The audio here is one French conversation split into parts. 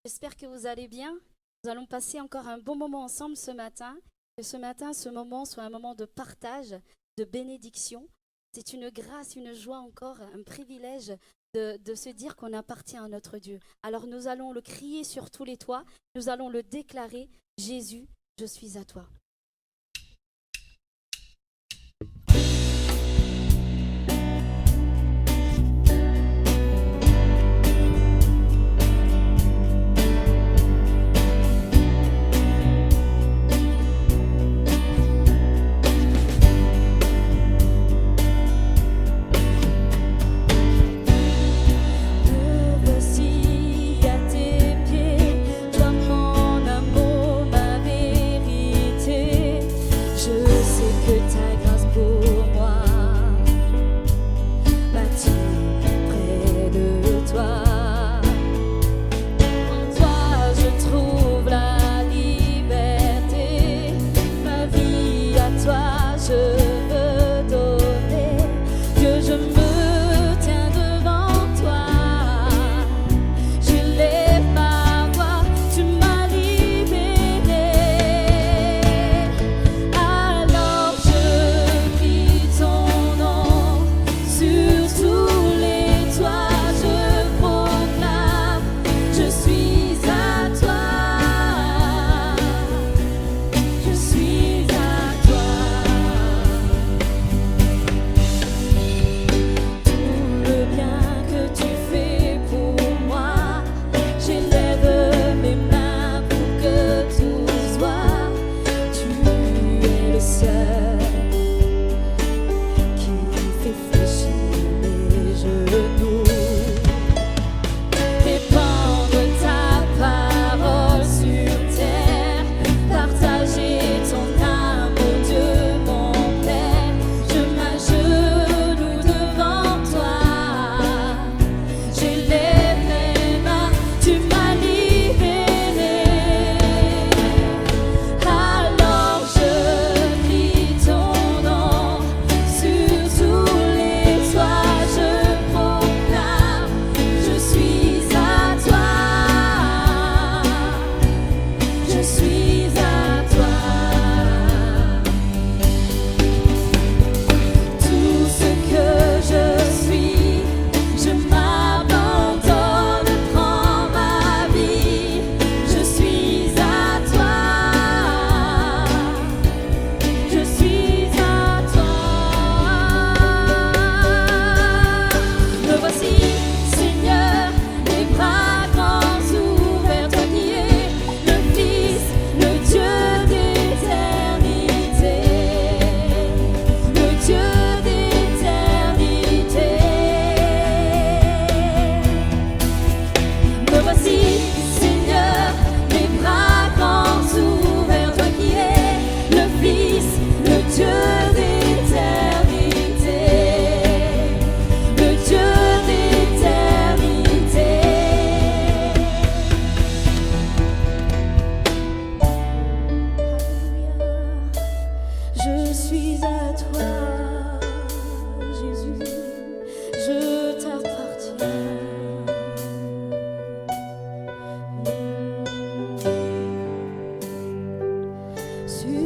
J'espère que vous allez bien. Nous allons passer encore un bon moment ensemble ce matin. Que ce matin, ce moment soit un moment de partage, de bénédiction. C'est une grâce, une joie encore, un privilège de se dire qu'on appartient à notre Dieu. Alors nous allons le crier sur tous les toits. Nous allons le déclarer. Jésus, je suis à toi.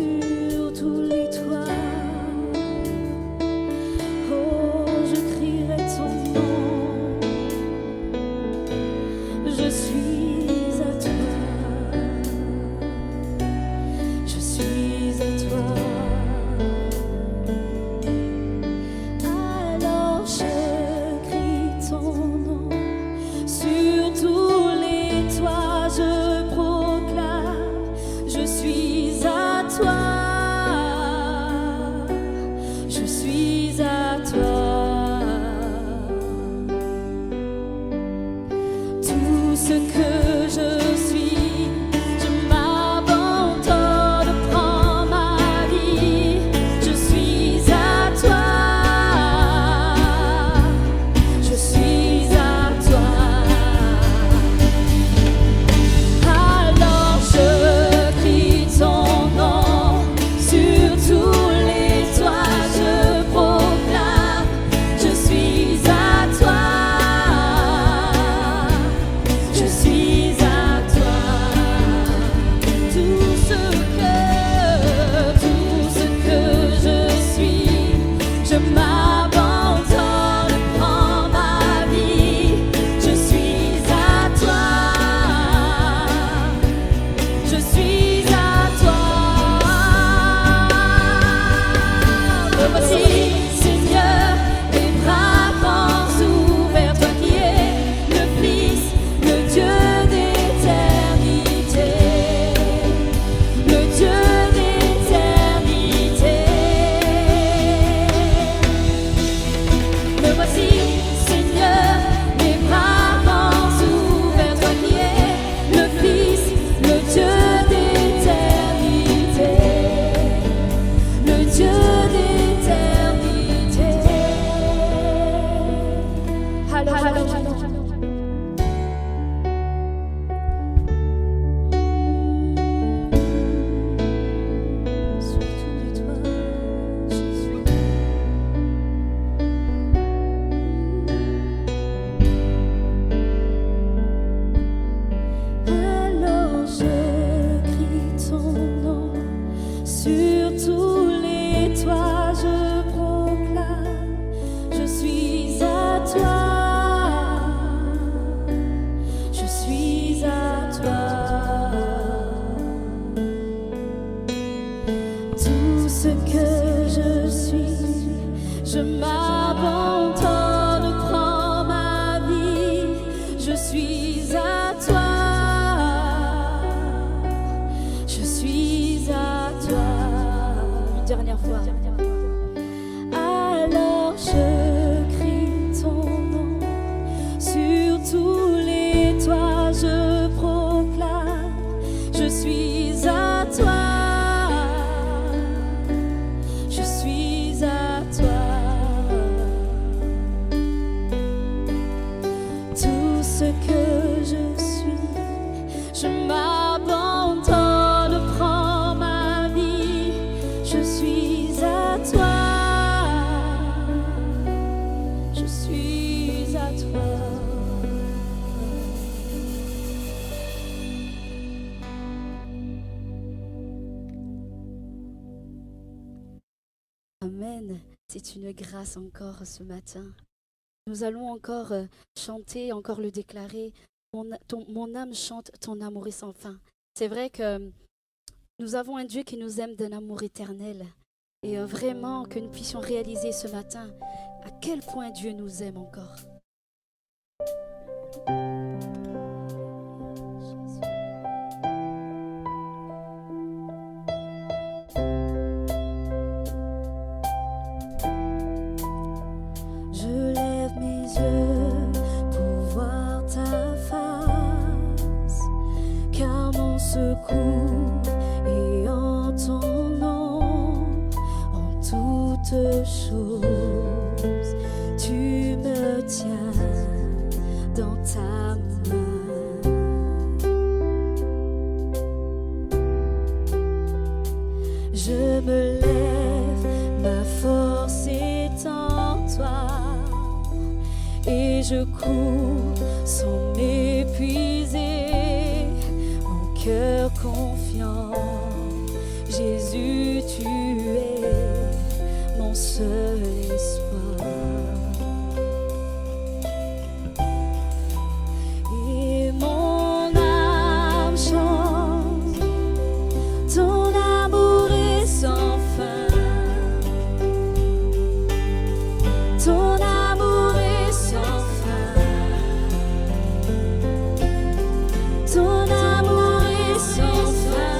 Sur tous les toits, je dernière fois. Alors je crie ton nom, sur tous les toits je proclame, je suis à toi, je suis à toi. Tout ce que je suis, je m'abandonne, prends ma vie, je suis à toi. Je suis à toi. Amen. C'est une grâce encore ce matin. Nous allons encore chanter, encore le déclarer. Mon âme chante, ton amour est sans fin. C'est vrai que nous avons un Dieu qui nous aime d'un amour éternel. Et vraiment que nous puissions réaliser ce matin à quel point Dieu nous aime encore. Je lève mes yeux pour voir ta face, car mon secours est en ton nom, en toutes choses. Tu me tiens dans ta main. Je me lève, ma force est en toi, et je cours sans m'épuiser, mon cœur confiant. Jésus, tu es mon seul espoir. Et mon âme chante, ton amour est sans fin. Ton amour est sans fin. Ton amour est sans fin.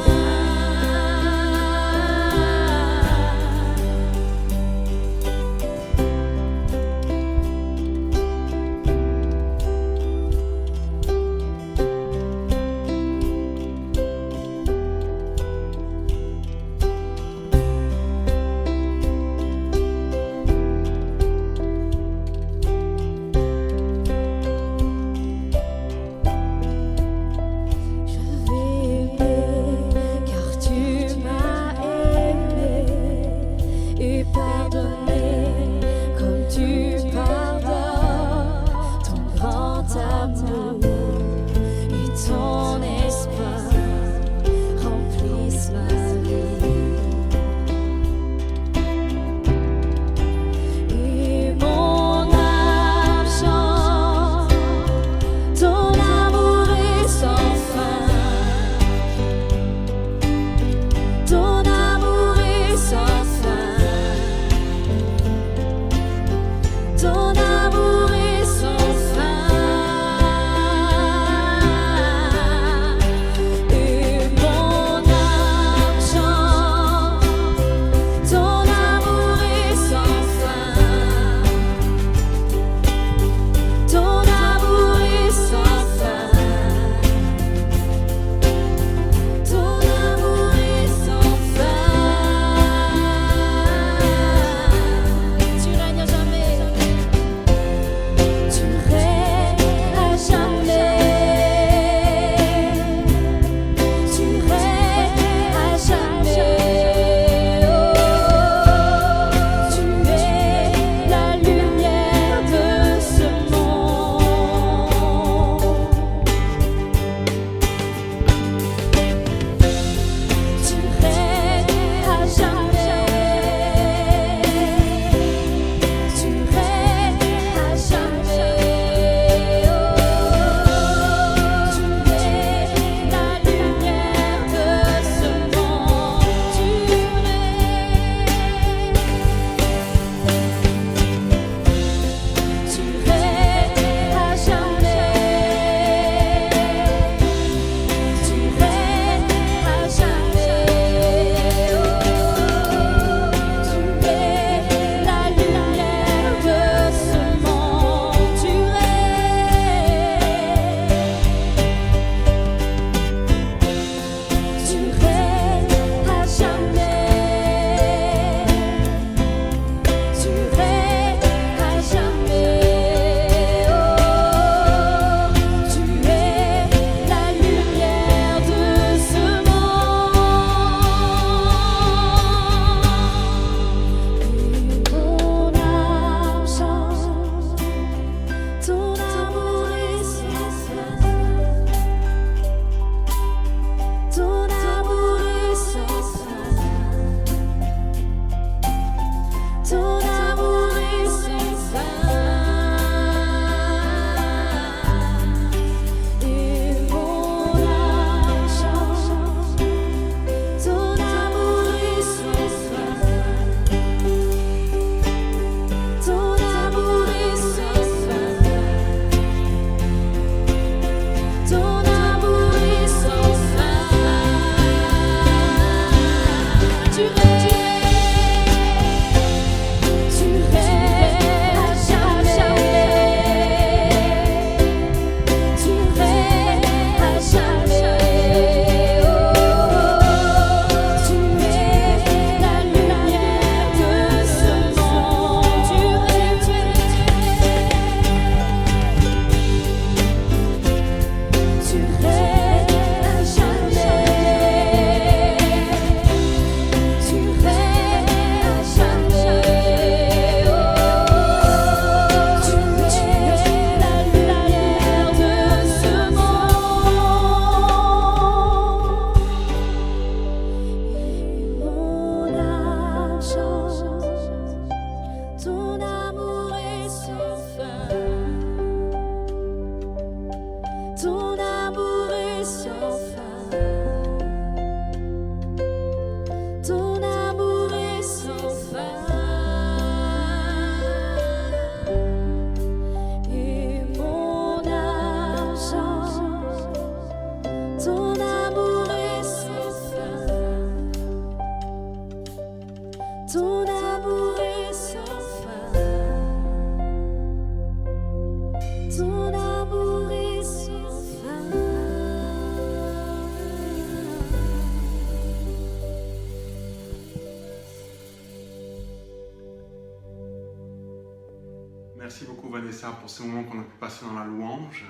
Merci beaucoup Vanessa pour ce moment qu'on a pu passer dans la louange.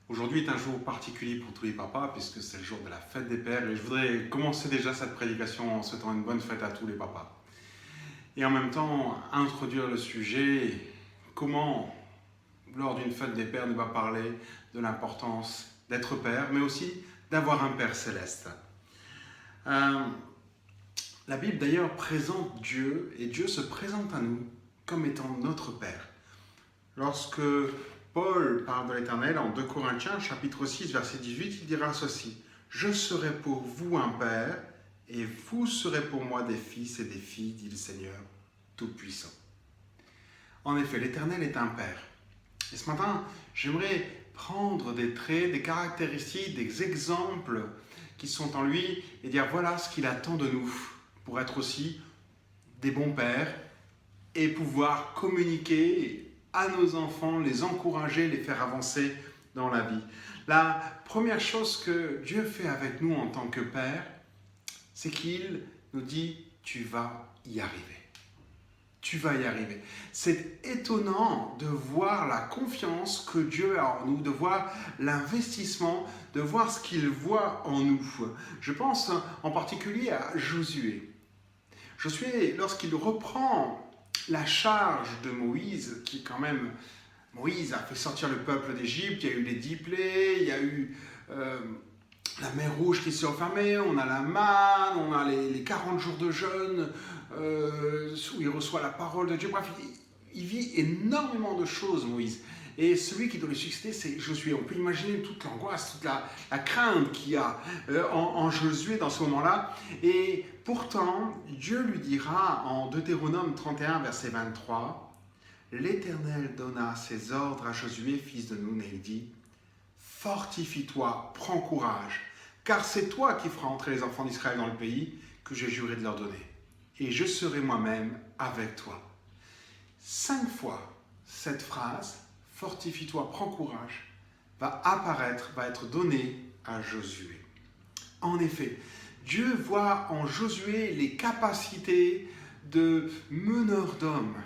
Aujourd'hui est un jour particulier pour tous les papas puisque c'est le jour de la fête des pères et je voudrais commencer déjà cette prédication en souhaitant une bonne fête à tous les papas. Et en même temps introduire le sujet, comment lors d'une fête des pères ne pas parler de l'importance d'être père mais aussi d'avoir un Père céleste. La Bible d'ailleurs présente Dieu et Dieu se présente à nous comme étant notre Père. Lorsque Paul parle de l'Éternel en 2 Corinthiens chapitre 6 verset 18, il dira ceci: « Je serai pour vous un Père et vous serez pour moi des fils et des filles, dit le Seigneur Tout-Puissant. » En effet, l'Éternel est un Père. Et ce matin, j'aimerais prendre des traits, des caractéristiques, des exemples qui sont en lui et dire voilà ce qu'il attend de nous pour être aussi des bons pères et pouvoir communiquer à nos enfants, les encourager, les faire avancer dans la vie. La première chose que Dieu fait avec nous en tant que père, c'est qu'il nous dit « tu vas y arriver ». Tu vas y arriver. C'est étonnant de voir la confiance que Dieu a en nous, de voir l'investissement, de voir ce qu'il voit en nous. Je pense en particulier à Josué. Josué, lorsqu'il reprend la charge de Moïse, qui quand même, Moïse a fait sortir le peuple d'Égypte, il y a eu les 10 plaies, il y a eu la mer Rouge qui s'est refermée, on a la manne, on a les 40 jours de jeûne, où il reçoit la parole de Dieu. Bref, il vit énormément de choses, Moïse. Et celui qui doit lui succéder, c'est Josué. On peut imaginer toute l'angoisse, toute la crainte qu'il y a en Josué dans ce moment-là. Et pourtant, Dieu lui dira en Deutéronome 31, verset 23, « L'Éternel donna ses ordres à Josué, fils de Nun, et il dit, « Fortifie-toi, prends courage, car c'est toi qui feras entrer les enfants d'Israël dans le pays que j'ai juré de leur donner. Et je serai moi-même avec toi. » 5 fois, cette phrase, « Fortifie-toi, prends courage », va apparaître, va être donnée à Josué. En effet, Dieu voit en Josué les capacités de meneur d'hommes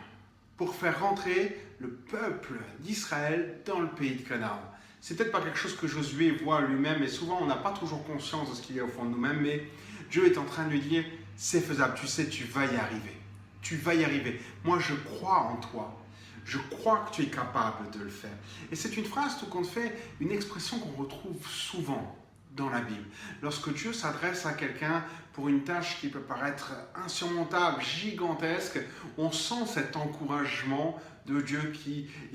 pour faire rentrer le peuple d'Israël dans le pays de Canaan. C'est peut-être pas quelque chose que Josué voit lui-même, et souvent on n'a pas toujours conscience de ce qu'il y a au fond de nous-mêmes, mais Dieu est en train de lui dire « c'est faisable, tu sais, tu vas y arriver. Tu vas y arriver. Moi, je crois en toi. Je crois que tu es capable de le faire. » Et c'est une phrase, tout compte fait, une expression qu'on retrouve souvent dans la Bible. Lorsque Dieu s'adresse à quelqu'un pour une tâche qui peut paraître insurmontable, gigantesque, on sent cet encouragement de Dieu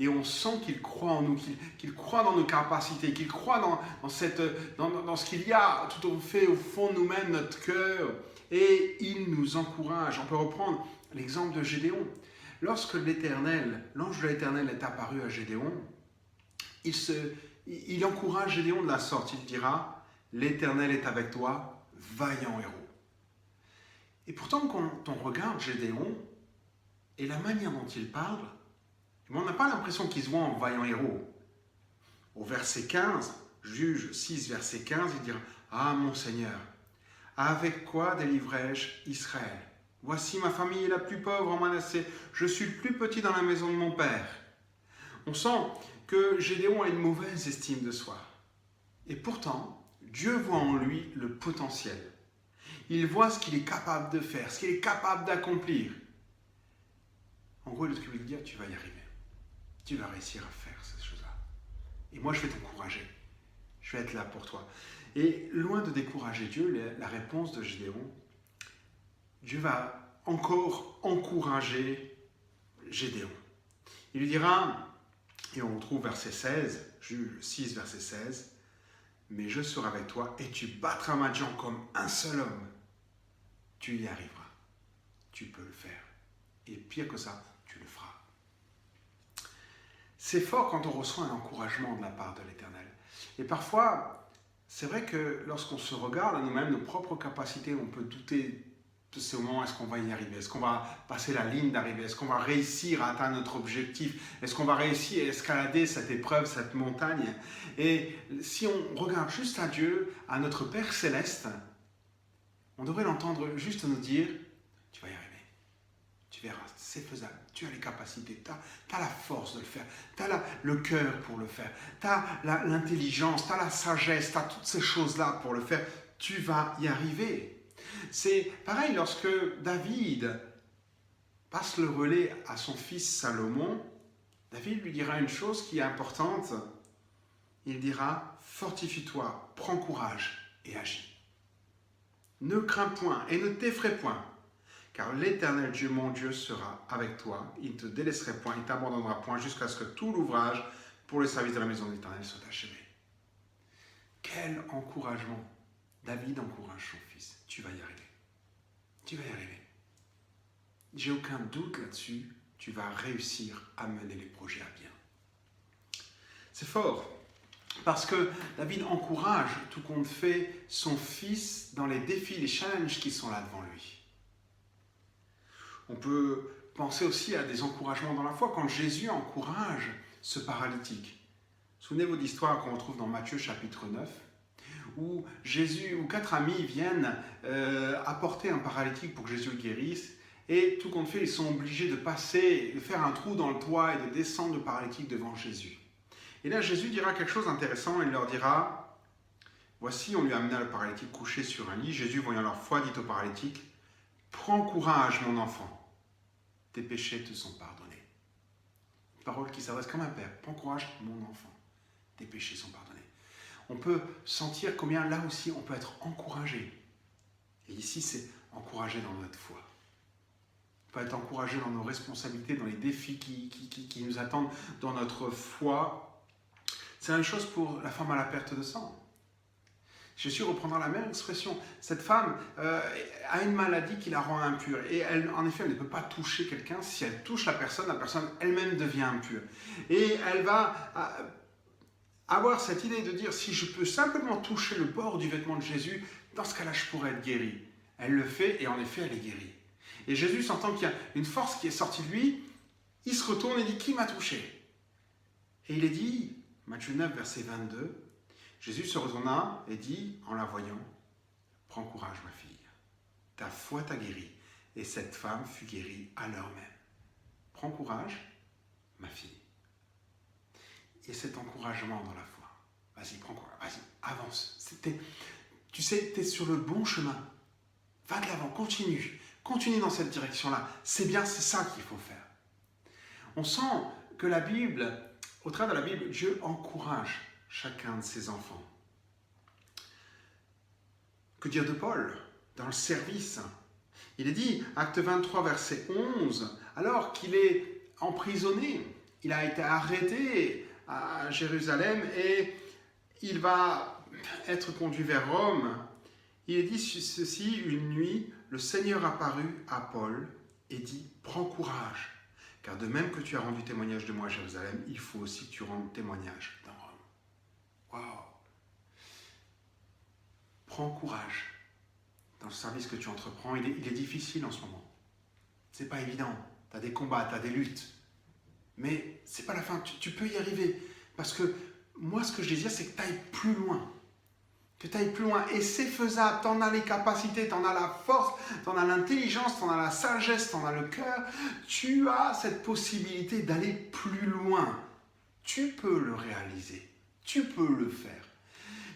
et on sent qu'il croit en nous, qu'il croit dans nos capacités, qu'il croit dans ce qu'il y a tout au fait au fond de nous-mêmes, notre cœur, et il nous encourage. On peut reprendre l'exemple de Gédéon. Lorsque l'ange de l'Éternel est apparu à Gédéon, il encourage Gédéon de la sorte. Il dira « L'Éternel est avec toi, vaillant héros ». Et pourtant, quand on regarde Gédéon et la manière dont il parle, on n'a pas l'impression qu'il se voit en vaillant héros. Au verset 15, Juge 6, verset 15, il dira « Ah, mon Seigneur, avec quoi délivrai-je Israël ? Voici ma famille est la plus pauvre en Manassé, je suis le plus petit dans la maison de mon père. » On sent que Gédéon a une mauvaise estime de soi. Et pourtant, Dieu voit en lui le potentiel. Il voit ce qu'il est capable de faire, ce qu'il est capable d'accomplir. En gros, il veut lui dire, tu vas y arriver. Tu vas réussir à faire ces choses-là. Et moi, je vais t'encourager. Je vais être là pour toi. Et loin de décourager Dieu, la réponse de Gédéon, Dieu va encore encourager Gédéon. Il lui dira, et on retrouve verset 16, Juge 6, verset 16, « Mais je serai avec toi et tu battras Madian comme un seul homme. Tu y arriveras. Tu peux le faire. Et pire que ça, tu le feras. » C'est fort quand on reçoit un encouragement de la part de l'Éternel. Et parfois, c'est vrai que lorsqu'on se regarde à nous-mêmes, nos propres capacités, on peut douter de ce moment, est-ce qu'on va y arriver? Est-ce qu'on va passer la ligne d'arrivée? Est-ce qu'on va réussir à atteindre notre objectif? Est-ce qu'on va réussir à escalader cette épreuve, cette montagne? Et si on regarde juste à Dieu, à notre Père Céleste, on devrait l'entendre juste nous dire, tu vas y arriver. Tu tu verras, c'est faisable. Tu as les capacités, tu as la force de le faire, tu as le cœur pour le faire, tu as l'intelligence, tu as la sagesse, tu as toutes ces choses-là pour le faire. Tu vas y arriver. C'est pareil lorsque David passe le relais à son fils Salomon. David lui dira une chose qui est importante. Il dira, fortifie-toi, prends courage et agis. Ne crains point et ne t'effraie point, car l'Éternel Dieu, mon Dieu, sera avec toi. Il ne te délaissera point, il ne t'abandonnera point, jusqu'à ce que tout l'ouvrage pour le service de la maison de l'Éternel soit achevé. Quel encouragement! David encourage son fils. Tu vas y arriver. Tu vas y arriver. J'ai aucun doute là-dessus. Tu vas réussir à mener les projets à bien. C'est fort. Parce que David encourage, tout compte fait, son fils dans les défis, les challenges qui sont là devant lui. On peut penser aussi à des encouragements dans la foi, quand Jésus encourage ce paralytique. Souvenez-vous de l'histoire qu'on retrouve dans Matthieu chapitre 9, où 4 amis viennent apporter un paralytique pour que Jésus le guérisse, et tout compte fait, ils sont obligés de passer, de faire un trou dans le toit et de descendre le paralytique devant Jésus. Et là, Jésus dira quelque chose d'intéressant. Il leur dira, voici, on lui amena le paralytique couché sur un lit. Jésus, voyant leur foi, dit au paralytique, prends courage, mon enfant, tes péchés te sont pardonnés. Une parole qui s'adresse comme un père. Prends courage, mon enfant, tes péchés sont pardonnés. On peut sentir combien, là aussi, on peut être encouragé. Et ici, c'est encouragé dans notre foi. On peut être encouragé dans nos responsabilités, dans les défis qui nous attendent, dans notre foi. C'est la même chose pour la femme à la perte de sang. Jésus reprendra la même expression. Cette femme a une maladie qui la rend impure. Et elle, en effet, elle ne peut pas toucher quelqu'un. Si elle touche la personne elle-même devient impure. Et elle va avoir cette idée de dire, si je peux simplement toucher le bord du vêtement de Jésus, dans ce cas-là, je pourrais être guérie. Elle le fait et en effet, elle est guérie. Et Jésus sentant qu'il y a une force qui est sortie de lui, il se retourne et dit, qui m'a touché? Et il est dit, Matthieu 9, verset 22, Jésus se retourna et dit, en la voyant, prends courage ma fille, ta foi t'a guérie. Et cette femme fut guérie à l'heure même. Prends courage ma fille. Et cet encouragement dans la foi. Vas-y, prends courage, vas-y, avance. Tu sais, tu es sur le bon chemin. Va de l'avant, continue dans cette direction-là. C'est bien, c'est ça qu'il faut faire. On sent que la Bible, au travers de la Bible, Dieu encourage chacun de ses enfants. Que dire de Paul dans le service? Il est dit, acte 23, verset 11, alors qu'il est emprisonné, il a été arrêté à Jérusalem et il va être conduit vers Rome. Il est dit ceci, une nuit, le Seigneur apparut à Paul et dit, prends courage, car de même que tu as rendu témoignage de moi à Jérusalem, il faut aussi que tu rendes témoignage dans Rome. Waouh! Prends courage dans le service que tu entreprends. Il est difficile en ce moment. C'est pas évident. Tu as des combats, tu as des luttes. Mais c'est pas la fin. Tu peux y arriver. Parce que moi, ce que je désire, c'est que tu ailles plus loin. Que tu ailles plus loin. Et c'est faisable. Tu en as les capacités, tu en as la force, tu en as l'intelligence, tu en as la sagesse, tu en as le cœur. Tu as cette possibilité d'aller plus loin. Tu peux le réaliser. Tu peux le faire.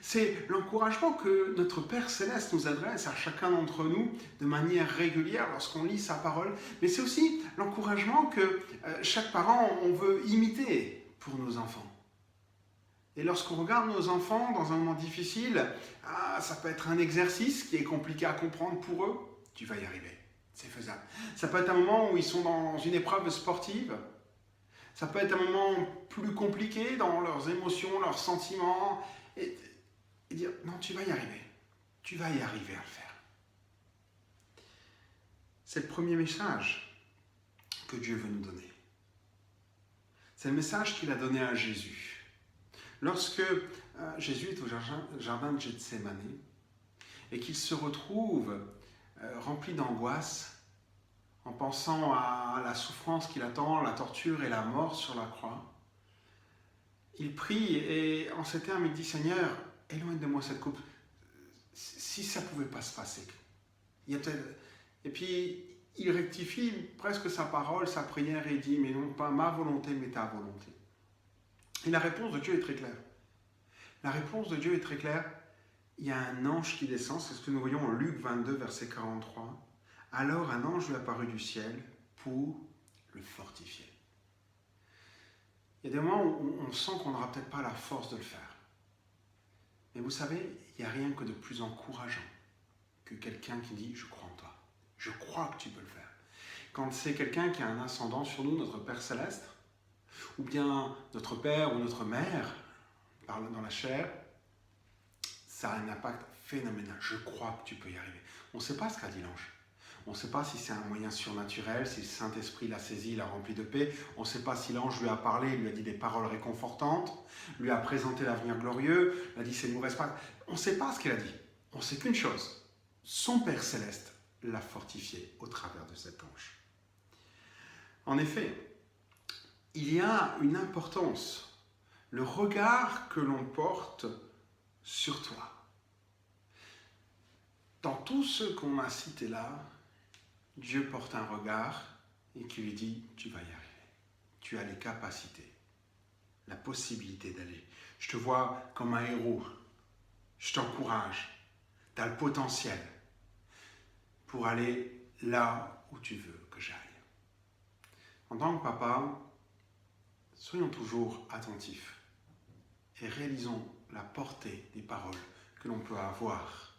C'est l'encouragement que notre Père Céleste nous adresse à chacun d'entre nous de manière régulière lorsqu'on lit sa parole. Mais c'est aussi l'encouragement que chaque parent, on veut imiter pour nos enfants. Et lorsqu'on regarde nos enfants dans un moment difficile, ça peut être un exercice qui est compliqué à comprendre pour eux. Tu vas y arriver, c'est faisable. Ça peut être un moment où ils sont dans une épreuve sportive. Ça peut être un moment plus compliqué dans leurs émotions, leurs sentiments. Et dire, non, tu vas y arriver. Tu vas y arriver à le faire. C'est le premier message que Dieu veut nous donner. C'est le message qu'il a donné à Jésus. Lorsque Jésus est au jardin de Gethsémani et qu'il se retrouve rempli d'angoisse en pensant à la souffrance qui l'attend, la torture et la mort sur la croix, il prie et en ces termes, il dit, Seigneur, éloigne de moi cette coupe. Si ça ne pouvait pas se passer. Et puis, il rectifie presque sa parole, sa prière, et il dit, mais non pas ma volonté, mais ta volonté. Et la réponse de Dieu est très claire. La réponse de Dieu est très claire. Il y a un ange qui descend, c'est ce que nous voyons en Luc 22, verset 43. Alors un ange lui apparut du ciel pour le fortifier. Il y a des moments où on sent qu'on n'aura peut-être pas la force de le faire. Mais vous savez, il n'y a rien que de plus encourageant que quelqu'un qui dit « je crois en toi, je crois que tu peux le faire ». Quand c'est quelqu'un qui a un ascendant sur nous, notre Père Céleste, ou bien notre Père ou notre Mère, parle dans la chair, ça a un impact phénoménal. Je crois que tu peux y arriver. On ne sait pas ce qu'a dit l'ange. On ne sait pas si c'est un moyen surnaturel, si le Saint-Esprit l'a saisi, l'a rempli de paix. On ne sait pas si l'ange lui a parlé, lui a dit des paroles réconfortantes, lui a présenté l'avenir glorieux, lui a dit c'est une mauvaise part. On ne sait pas ce qu'il a dit. On sait qu'une chose, son Père Céleste l'a fortifié au travers de cet ange. En effet, il y a une importance, le regard que l'on porte sur toi. Dans tous ceux qu'on a cités là, Dieu porte un regard et qui lui dit « tu vas y arriver, tu as les capacités, la possibilité d'aller. Je te vois comme un héros, je t'encourage, tu as le potentiel pour aller là où tu veux que j'aille. » En tant que papa, soyons toujours attentifs et réalisons la portée des paroles que l'on peut avoir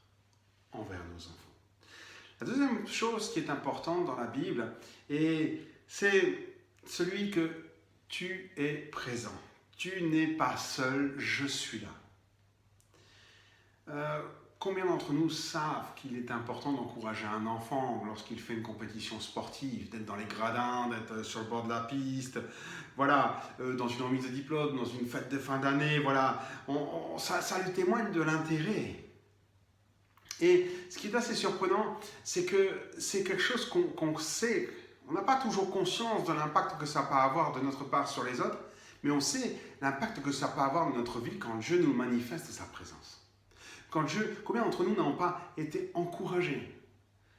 envers nos enfants. La deuxième chose qui est importante dans la Bible, c'est celui que tu es présent. Tu n'es pas seul, je suis là. Combien d'entre nous savent qu'il est important d'encourager un enfant lorsqu'il fait une compétition sportive, d'être dans les gradins, d'être sur le bord de la piste, voilà, dans une remise de diplôme, dans une fête de fin d'année, voilà, ça lui témoigne de l'intérêt. Et ce qui est assez surprenant, c'est que c'est quelque chose qu'on sait, on n'a pas toujours conscience de l'impact que ça peut avoir de notre part sur les autres, mais on sait l'impact que ça peut avoir dans notre vie quand Dieu nous manifeste sa présence. Combien d'entre nous n'ont pas été encouragés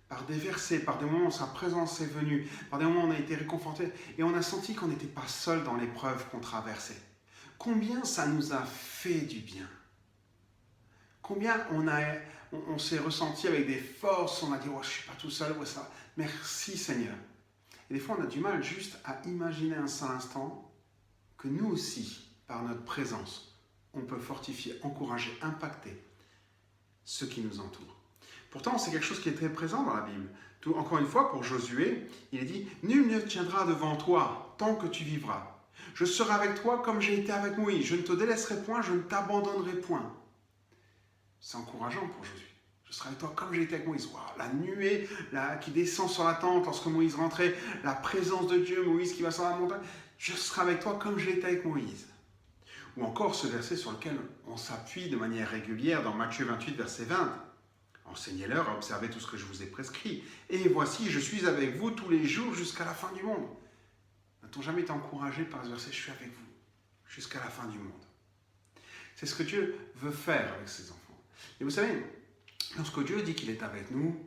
par des versets, par des moments où sa présence est venue, par des moments où on a été réconfortés, et on a senti qu'on n'était pas seul dans l'épreuve qu'on traversait. Combien ça nous a fait du bien. Combien on s'est ressenti avec des forces, on a dit oh, « je ne suis pas tout seul, ouais, ça. Merci Seigneur ». Et des fois, on a du mal juste à imaginer un seul instant que nous aussi, par notre présence, on peut fortifier, encourager, impacter ceux qui nous entourent. Pourtant, c'est quelque chose qui est très présent dans la Bible. Encore une fois, pour Josué, il est dit « Nul ne tiendra devant toi tant que tu vivras. Je serai avec toi comme j'ai été avec Moïse. Je ne te délaisserai point, je ne t'abandonnerai point. » C'est encourageant pour Josué. Je serai avec toi comme j'ai été avec Moïse. Wow, la nuée qui descend sur la tente lorsque Moïse rentrait, la présence de Dieu, Moïse qui va sur la montagne. Je serai avec toi comme j'ai été avec Moïse. Ou encore ce verset sur lequel on s'appuie de manière régulière dans Matthieu 28, verset 20. Enseignez-leur à observer tout ce que je vous ai prescrit. Et voici, je suis avec vous tous les jours jusqu'à la fin du monde. N'a-t-on jamais été encouragé par ce verset? Je suis avec vous jusqu'à la fin du monde. C'est ce que Dieu veut faire avec ses enfants. Et vous savez, lorsque Dieu dit qu'il est avec nous,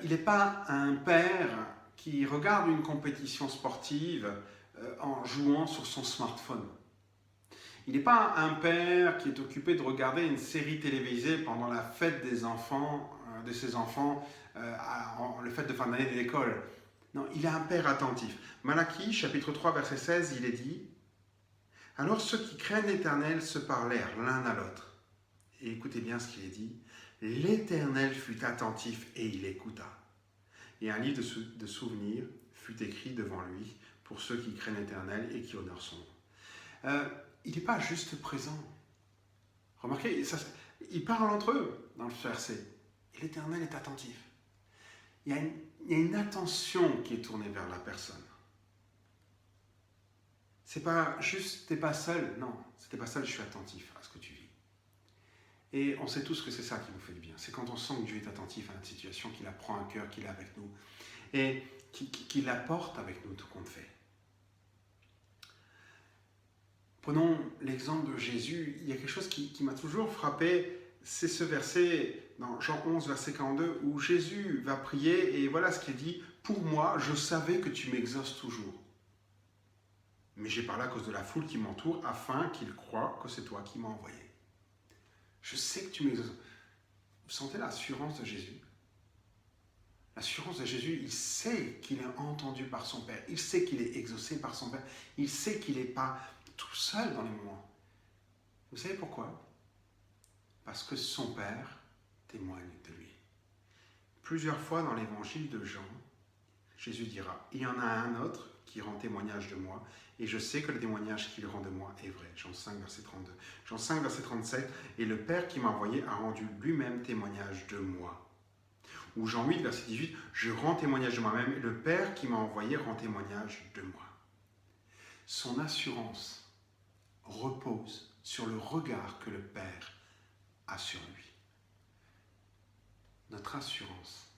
il n'est pas un père qui regarde une compétition sportive en jouant sur son smartphone. Il n'est pas un père qui est occupé de regarder une série télévisée pendant la fête des enfants, de ses enfants, le fête de fin d'année de l'école. Non, il est un père attentif. Malachie, chapitre 3, verset 16, il est dit « Alors ceux qui craignent l'Éternel se parlèrent l'un à l'autre. » Et écoutez bien ce qu'il est dit. L'Éternel fut attentif et il écouta. Et un livre de souvenirs fut écrit devant lui pour ceux qui craignent l'Éternel et qui honorent son nom. Il n'est pas juste présent. Remarquez, ils parlent entre eux dans le verset. Et l'Éternel est attentif. Il y a une attention qui est tournée vers la personne. C'est pas juste, t'es pas seul. Non, si t'es pas seul, je suis attentif à ce que tu vis. Et on sait tous que c'est ça qui nous fait du bien. C'est quand on sent que Dieu est attentif à notre situation, qu'il la prend à cœur, qu'il est avec nous. Et qu'il la porte avec nous tout compte fait. Prenons l'exemple de Jésus. Il y a quelque chose qui m'a toujours frappé. C'est ce verset dans Jean 11, verset 42, où Jésus va prier. Et voilà ce qu'il dit. pour moi, je savais que tu m'exauces toujours. Mais j'ai parlé à cause de la foule qui m'entoure, afin qu'ils croient que c'est toi qui m'as envoyé. Je sais que tu m'exauces. Vous sentez l'assurance de Jésus? L'assurance de Jésus, il sait qu'il est entendu par son Père. Il sait qu'il est exaucé par son Père. Il sait qu'il n'est pas tout seul dans les moments. Vous savez pourquoi? Parce que son Père témoigne de lui. Plusieurs fois dans l'évangile de Jean, Jésus dira, il y en a un autre qui rend témoignage de moi, et je sais que le témoignage qu'il rend de moi est vrai. Jean 5, verset 32. Jean 5, verset 37, et le Père qui m'a envoyé a rendu lui-même témoignage de moi. Ou Jean 8, verset 18, je rends témoignage de moi-même, et le Père qui m'a envoyé rend témoignage de moi. Son assurance repose sur le regard que le Père a sur lui. Notre assurance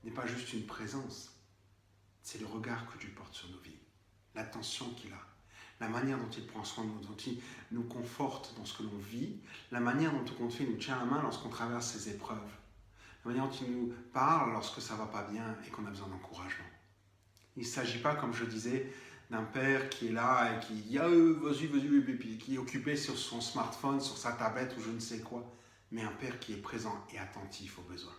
n'est pas juste une présence, c'est le regard que Dieu porte sur nos vies, l'attention qu'il a, la manière dont il prend soin de nous, dont il nous conforte dans ce que l'on vit, la manière dont au contraire il nous tient la main lorsqu'on traverse ces épreuves, la manière dont il nous parle lorsque ça ne va pas bien et qu'on a besoin d'encouragement. Il ne s'agit pas, comme je disais, d'un père qui est là et qui dit vas-y, qui est occupé sur son smartphone, sur sa tablette ou je ne sais quoi, mais un père qui est présent et attentif aux besoins,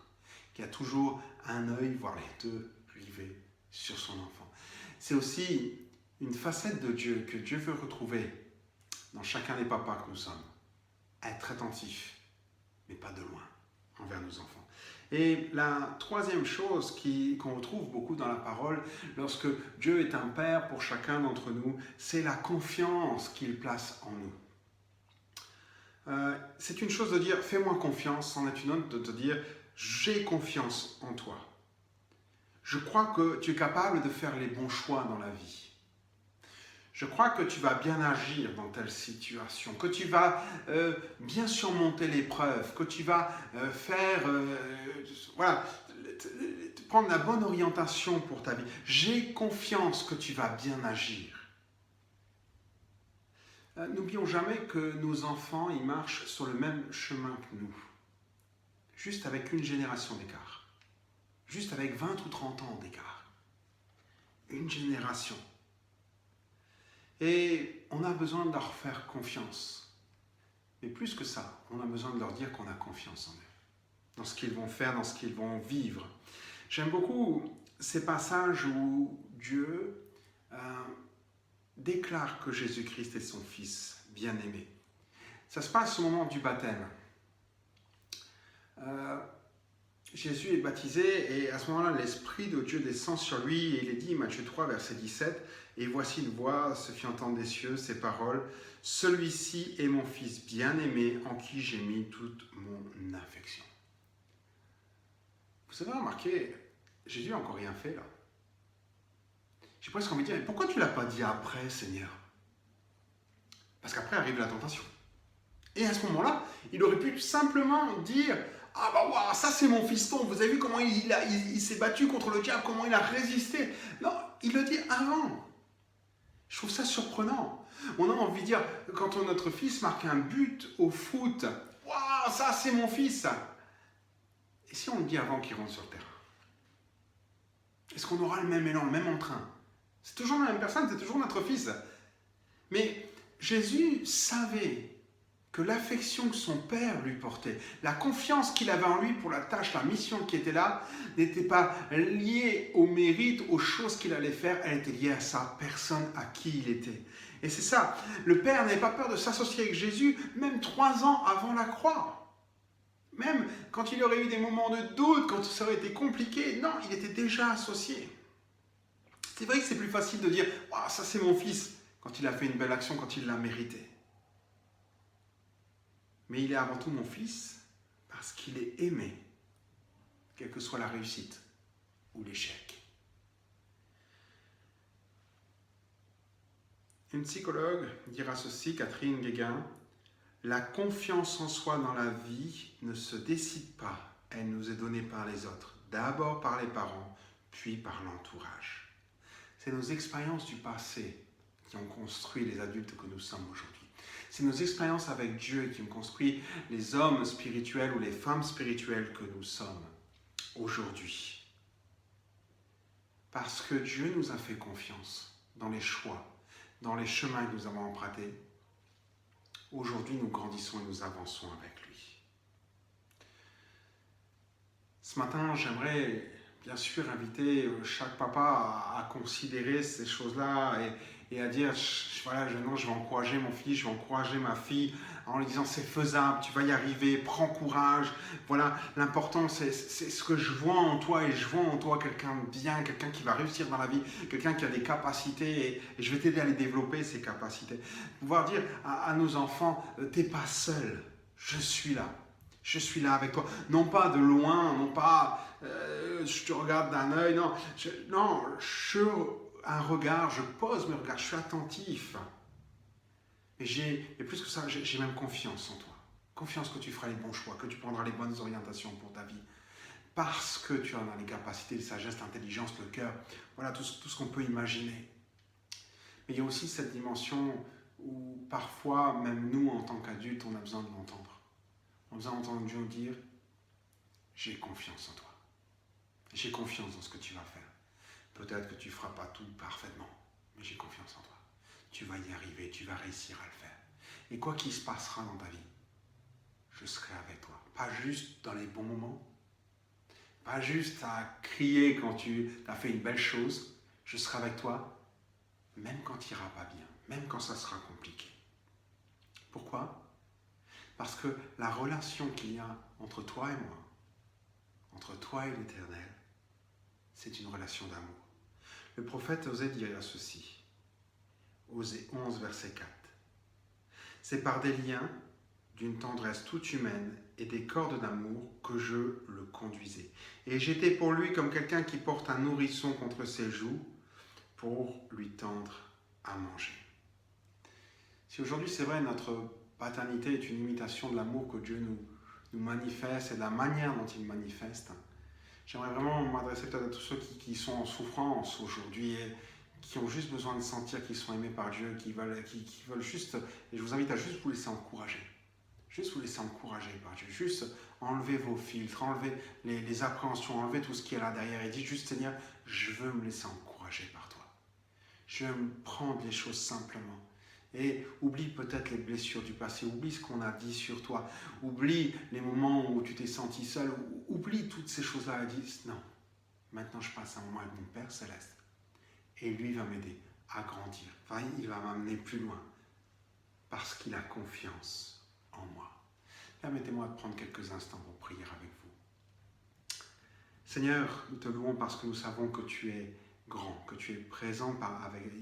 qui a toujours un œil, voire les deux, rivés sur son enfant. C'est aussi une facette de Dieu que Dieu veut retrouver dans chacun des papas que nous sommes. Être attentif, mais pas de loin, envers nos enfants. Et la troisième chose qu'on retrouve beaucoup dans la parole, lorsque Dieu est un Père pour chacun d'entre nous, c'est la confiance qu'il place en nous. C'est une chose de dire « fais-moi confiance », c'en est une autre de te dire « j'ai confiance en toi ». Je crois que tu es capable de faire les bons choix dans la vie. Je crois que tu vas bien agir dans telle situation, que tu vas bien surmonter l'épreuve, que tu vas prendre la bonne orientation pour ta vie. J'ai confiance que tu vas bien agir. N'oublions jamais que nos enfants, ils marchent sur le même chemin que nous, juste avec une génération d'écart, juste avec 20 ou 30 ans d'écart. Une génération. Et on a besoin de leur faire confiance. Mais plus que ça, on a besoin de leur dire qu'on a confiance en eux, dans ce qu'ils vont faire, dans ce qu'ils vont vivre. J'aime beaucoup ces passages où Dieu déclare que Jésus-Christ est son Fils bien-aimé. Ça se passe au moment du baptême. Jésus est baptisé et à ce moment-là, l'Esprit de Dieu descend sur lui et il est dit, Matthieu 3, verset 17, « Et voici une voix se fit entendre des cieux, ces paroles, « Celui-ci est mon Fils bien-aimé en qui j'ai mis toute mon affection. » Vous avez remarqué, Jésus n'a encore rien fait là. J'ai presque envie de dire, « Pourquoi tu ne l'as pas dit après, Seigneur ?» Parce qu'après arrive la tentation. Et à ce moment-là, il aurait pu simplement dire, « Ah bah waouh, ça c'est mon fiston, vous avez vu comment il s'est battu contre le diable, comment il a résisté. » Non, il le dit avant. Je trouve ça surprenant. On a envie de dire, quand notre fils marque un but au foot, « Waouh, ça c'est mon fils !» Et si on le dit avant qu'il rentre sur le terrain? Est-ce qu'on aura le même élan, le même entrain? C'est toujours la même personne, c'est toujours notre fils. Mais Jésus savait que l'affection que son Père lui portait, la confiance qu'il avait en lui pour la tâche, la mission qui était là, n'était pas liée au mérite, aux choses qu'il allait faire, elle était liée à sa personne, à qui il était. Et c'est ça, le Père n'avait pas peur de s'associer avec Jésus, même 3 ans avant la croix. Même quand il aurait eu des moments de doute, quand ça aurait été compliqué, non, il était déjà associé. C'est vrai que c'est plus facile de dire « Waouh, ça c'est mon fils » quand il a fait une belle action, quand il l'a mérité. Mais il est avant tout mon fils parce qu'il est aimé, quelle que soit la réussite ou l'échec. Une psychologue dira ceci, Catherine Guéguin, « La confiance en soi dans la vie ne se décide pas, elle nous est donnée par les autres, d'abord par les parents, puis par l'entourage. » C'est nos expériences du passé qui ont construit les adultes que nous sommes aujourd'hui. C'est nos expériences avec Dieu qui ont construit les hommes spirituels ou les femmes spirituelles que nous sommes aujourd'hui. parce que Dieu nous a fait confiance dans les choix, dans les chemins que nous avons empruntés. Aujourd'hui, nous grandissons et nous avançons avec lui. Ce matin, j'aimerais bien sûr inviter chaque papa à considérer ces choses-là et à dire, voilà, non, je vais encourager mon fils, je vais encourager ma fille en lui disant c'est faisable, tu vas y arriver, prends courage. Voilà, l'important c'est ce que je vois en toi et je vois en toi quelqu'un de bien, quelqu'un qui va réussir dans la vie, quelqu'un qui a des capacités et je vais t'aider à les développer, ces capacités. Pouvoir dire à nos enfants, t'es pas seul, je suis là. Je suis là avec toi, non pas de loin, non pas je te regarde d'un œil, non, un regard, je pose mes regards, je suis attentif. Et plus que ça, j'ai même confiance en toi. Confiance que tu feras les bons choix, que tu prendras les bonnes orientations pour ta vie. Parce que tu en as les capacités, la sagesse, l'intelligence, le cœur, voilà tout ce qu'on peut imaginer. Mais il y a aussi cette dimension où parfois, même nous, en tant qu'adultes, on a besoin de l'entendre. On a besoin d'entendre Dieu dire « J'ai confiance en toi. J'ai confiance dans ce que tu vas faire. Peut-être que tu ne feras pas tout parfaitement, mais j'ai confiance en toi. Tu vas y arriver, tu vas réussir à le faire. Et quoi qu'il se passera dans ta vie, je serai avec toi. Pas juste dans les bons moments, pas juste à crier quand tu as fait une belle chose. Je serai avec toi, même quand il n'ira pas bien, même quand ça sera compliqué. Pourquoi ? Parce que la relation qu'il y a entre toi et moi, entre toi et l'Éternel, c'est une relation d'amour. Le prophète Osée dirait ceci, Osée 11, verset 4. C'est par des liens d'une tendresse toute humaine et des cordes d'amour que je le conduisais. Et j'étais pour lui comme quelqu'un qui porte un nourrisson contre ses joues pour lui tendre à manger. Si aujourd'hui c'est vrai, notre paternité est une imitation de l'amour que Dieu nous manifeste et de la manière dont il manifeste, j'aimerais vraiment m'adresser peut-être à tous ceux qui sont en souffrance aujourd'hui et qui ont juste besoin de sentir qu'ils sont aimés par Dieu, qui veulent juste, et je vous invite à juste vous laisser encourager. Juste vous laisser encourager par Dieu. Juste enlever vos filtres, enlever les appréhensions, enlever tout ce qui est là derrière et dites juste Seigneur, je veux me laisser encourager par toi. Je veux me prendre les choses simplement. Et oublie peut-être les blessures du passé, oublie ce qu'on a dit sur toi, oublie les moments où tu t'es senti seul, oublie toutes ces choses-là et dis non, maintenant je passe un moment avec mon Père Céleste et lui va m'aider à grandir, enfin, il va m'amener plus loin parce qu'il a confiance en moi. Permettez-moi de prendre quelques instants pour prier avec vous. Seigneur, nous te louons parce que nous savons que tu es grand, que tu es présent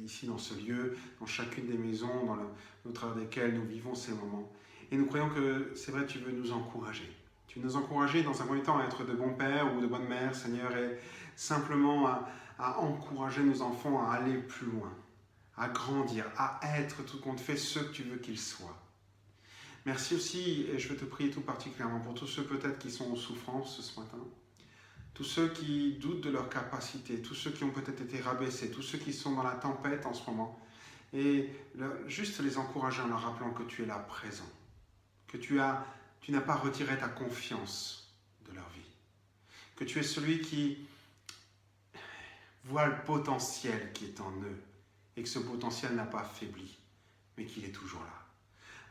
ici dans ce lieu, dans chacune des maisons, au travers desquelles nous vivons ces moments. Et nous croyons que c'est vrai, tu veux nous encourager. Tu veux nous encourager dans un premier temps à être de bons pères ou de bonnes mères, Seigneur, et simplement à encourager nos enfants à aller plus loin, à grandir, à être tout compte fait ce que tu veux qu'ils soient. Merci aussi, et je veux te prier tout particulièrement pour tous ceux peut-être qui sont en souffrance ce matin, tous ceux qui doutent de leur capacité, tous ceux qui ont peut-être été rabaissés, tous ceux qui sont dans la tempête en ce moment, et juste les encourager en leur rappelant que tu es là présent, que tu n'as pas retiré ta confiance de leur vie, que tu es celui qui voit le potentiel qui est en eux, et que ce potentiel n'a pas faibli, mais qu'il est toujours là.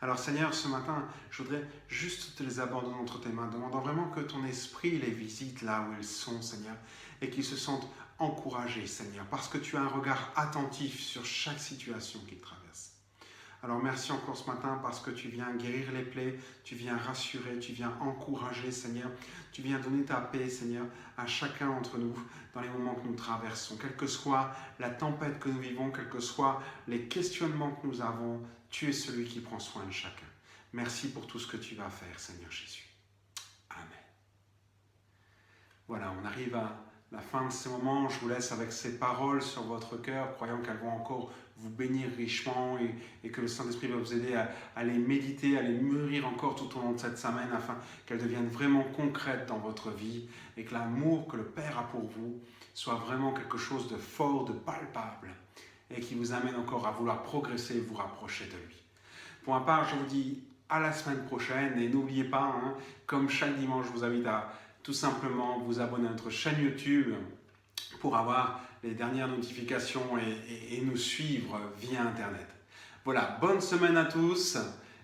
Alors Seigneur, ce matin, je voudrais juste te les abandonner entre tes mains, demandant vraiment que ton esprit les visite là où ils sont, Seigneur, et qu'ils se sentent encouragés, Seigneur, parce que tu as un regard attentif sur chaque situation qu'ils traversent. Alors merci encore ce matin parce que tu viens guérir les plaies, tu viens rassurer, tu viens encourager, Seigneur, tu viens donner ta paix, Seigneur, à chacun d'entre nous dans les moments que nous traversons, quelle que soit la tempête que nous vivons, quels que soient les questionnements que nous avons, tu es celui qui prend soin de chacun. Merci pour tout ce que tu vas faire, Seigneur Jésus. Amen. Voilà, on arrive à la fin de ces moments. Je vous laisse avec ces paroles sur votre cœur, croyant qu'elles vont encore vous bénir richement et que le Saint-Esprit va vous aider à les méditer, à les mûrir encore tout au long de cette semaine afin qu'elles deviennent vraiment concrètes dans votre vie et que l'amour que le Père a pour vous soit vraiment quelque chose de fort, de palpable et qui vous amène encore à vouloir progresser et vous rapprocher de lui. Pour ma part, je vous dis à la semaine prochaine et n'oubliez pas, comme chaque dimanche, je vous invite à tout simplement vous abonner à notre chaîne YouTube pour avoir les dernières notifications et nous suivre via Internet. Voilà, bonne semaine à tous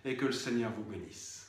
et que le Seigneur vous bénisse.